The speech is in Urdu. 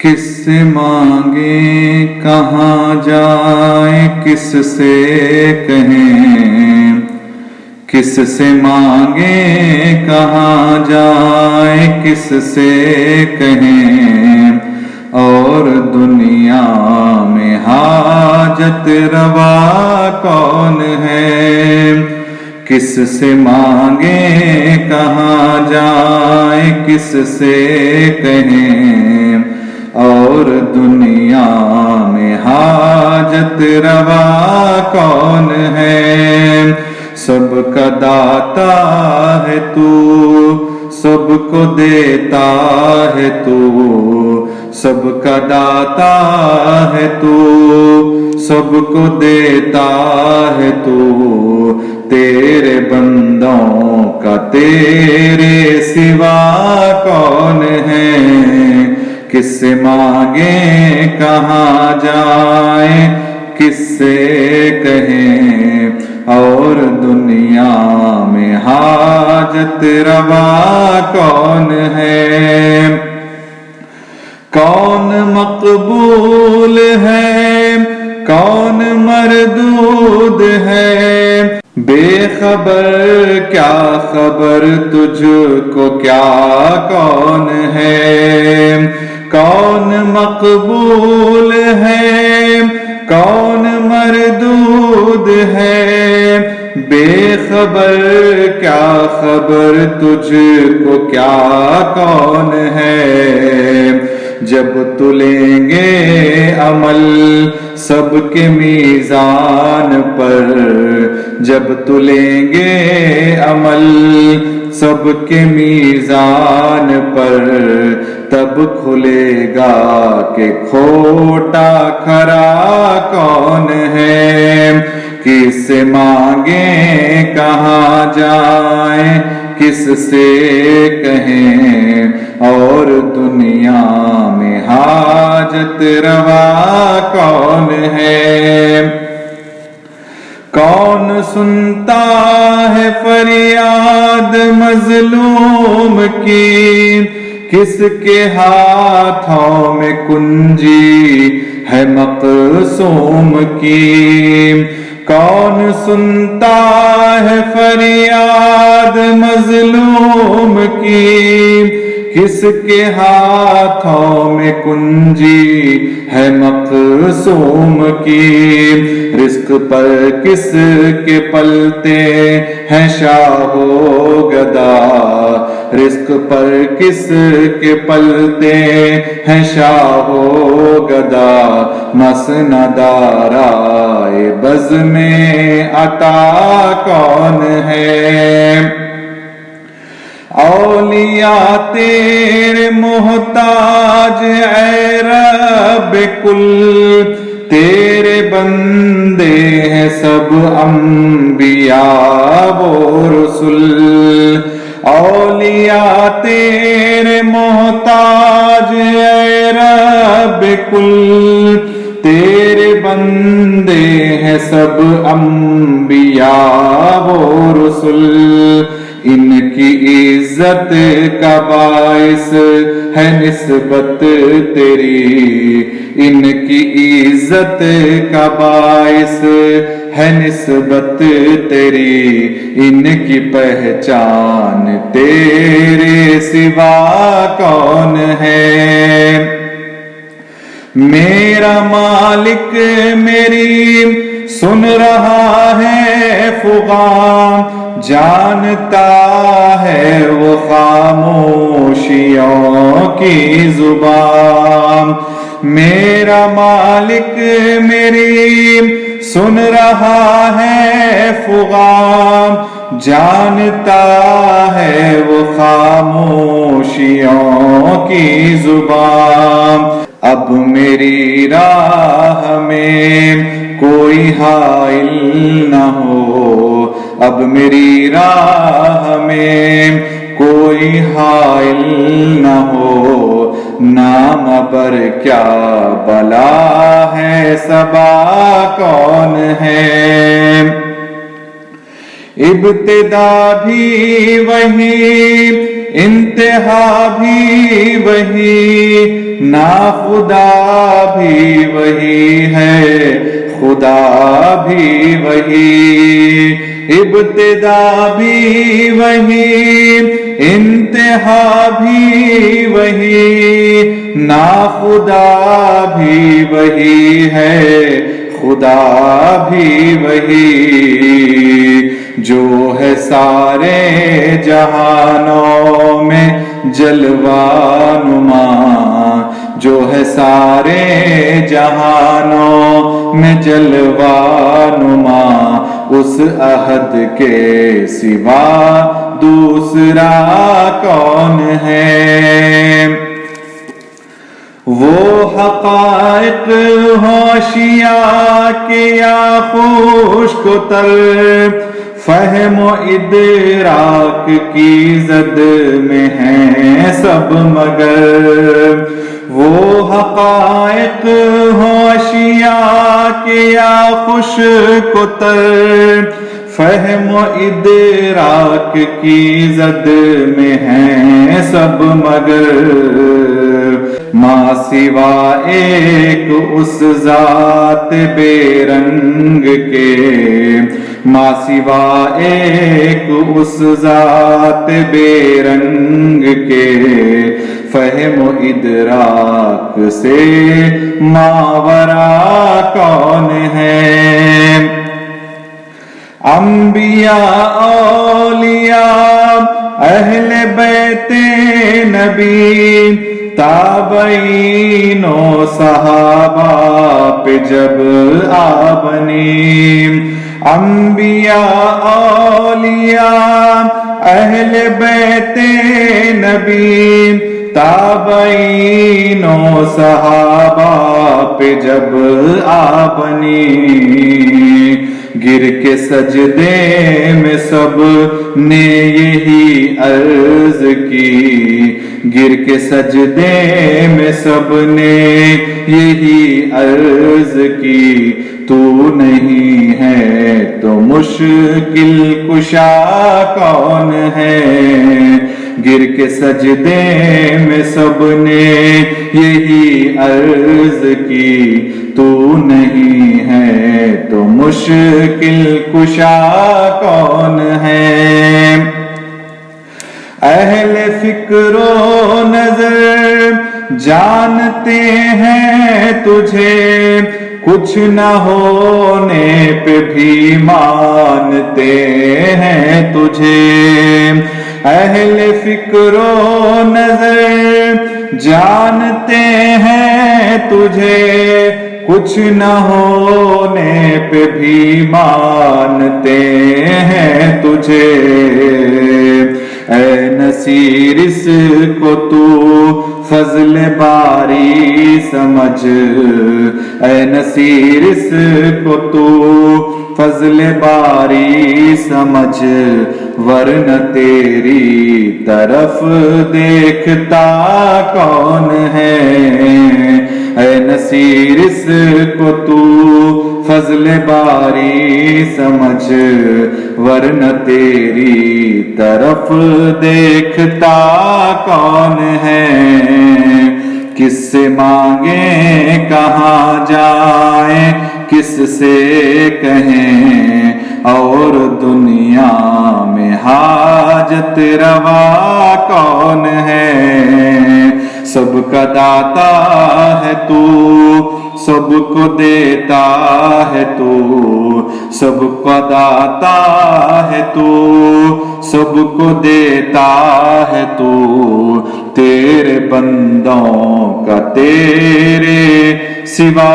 کس سے مانگے کہاں جائیں کس سے کہیں، کس سے مانگے کہاں جائیں کس سے کہیں، اور دنیا میں حاجت روا کون ہے؟ کس سے مانگے کہاں جائیں کس سے کہیں، اور دنیا میں حاجت روا کون ہے؟ سب کا داتا ہے تو، سب کو دیتا ہے تو، سب کا داتا ہے تو، سب کو دیتا ہے تو، تیرے بندوں کا تیرے سوا کون ہے؟ کس سے مانگے کہاں جائیں کس سے کہیں، اور دنیا میں حاجت روا کون ہے؟ کون مقبول ہے کون مردود ہے، بے خبر کیا خبر تجھ کو کیا کون ہے؟ کون مقبول ہے کون مردود ہے، بے خبر کیا خبر تجھ کو کیا کون ہے؟ جب تلیں گے عمل سب کے میزان پر، جب تلیں گے عمل سب کے میزان پر، تب کھلے گا کہ کھوٹا کھرا کون ہے؟ کس سے مانگیں کہاں جائیں کس سے کہیں، اور دنیا میں حاجت روا کون ہے؟ کون سنتا ہے فریاد مظلوم کی، کس کے ہاتھوں میں کنجی ہے مقصوم کی؟ کون سنتا ہے فریاد مظلوم کی، کس کے ہاتھوں میں کنجی ہے مقصوم کی؟ رزق پر کس کے پلتے ہیں شاہ و گدا، رزق پر کس کے پلتے ہیں شاہ و گدا، مسند آرائے بز میں عطا کون ہے؟ اولیاء تیرے محتاج اے رب کل، تیرے بندے ہیں سب انبیاء و رسل، اولیاء تیرے محتاج اے رب کل، تیرے بندے ہیں سب انبیاء و رسل، ان کی عزت کا باعث ہے نسبت تیری، ان کی عزت کا باعث ہے نسبت تیری، ان کی پہچان تیرے سوا کون ہے؟ میرا مالک میری سن رہا ہے فغان، جانتا ہے وہ خاموشیوں کی زبان، میرا مالک میری سن رہا ہے فغان، جانتا ہے وہ خاموشیوں کی زبان، اب میری راہ میں کوئی حائل نہ ہو، اب میری راہ میں کوئی حائل نہ ہو، نام بر کیا بلا ہے صبا کون ہے؟ ابتدا بھی وہی انتہا بھی وہی، ناخدا بھی وہی ہے، خدا بھی وہی، ابتدا بھی وہی، انتہا بھی وہی، ناخدا بھی وہی ہے، خدا بھی وہی، جو ہے سارے جہانوں میں جلوہ نما، جو ہے سارے جہانوں میں جلوہ نما، اس احد کے سوا دوسرا کون ہے؟ وہ حقائق ہوشیار کہ یا خشک و تر، فہم و ادراک کی زد میں ہیں سب مگر، وہ حقائق ہوشیار کہ یا خشک و تر، فہم و ادراک کی زد میں ہیں سب مگر، ماں سوا ایک اس ذات بے رنگ کے، ماں سوا ایک اس ذات بے رنگ کے، فہم و ادراک سے ماورا کون ہے؟ انبیاء اولیاء اہل بیت نبی، تابعین و صحابہ پہ جب آبنی، انبیاء اولیاء اہل بیت نبی، تابعین و صحابہ پہ جب آبنی، گر کے سجدے میں سب نے یہی عرض کی، گر کے سجدے میں سب نے یہی عرض کی، تو نہیں ہے تو مشکل کشا کون ہے؟ گر کے سجدے میں سب نے یہی عرض کی، تو نہیں ہے تو مشکل کشا کون ہے؟ اہل فکر و نظر جانتے ہیں تجھے، کچھ نہ ہونے پہ بھی مانتے ہیں تجھے، اہل فکر و نظر جانتے ہیں تجھے، کچھ نہ ہونے پہ بھی مانتے ہیں تجھے، اے نصیر اس کو تو فضل باری سمجھ، اے نصیر اس کو تو فضل باری سمجھ، ورنہ تیری طرف دیکھتا کون ہے؟ اے نصیر اس کو تو فضل باری سمجھ، ورنہ تیری طرف دیکھتا کون ہے؟ کس سے مانگیں کہاں جائیں، کس سے کہیں، اور دنیا میں حاجت روا کون ہے؟ سب کا داتا ہے تو، سب کو دیتا ہے تو، سب کا داتا ہے تو، سب کو دیتا ہے تو، تیرے بندوں کا تیرے سوا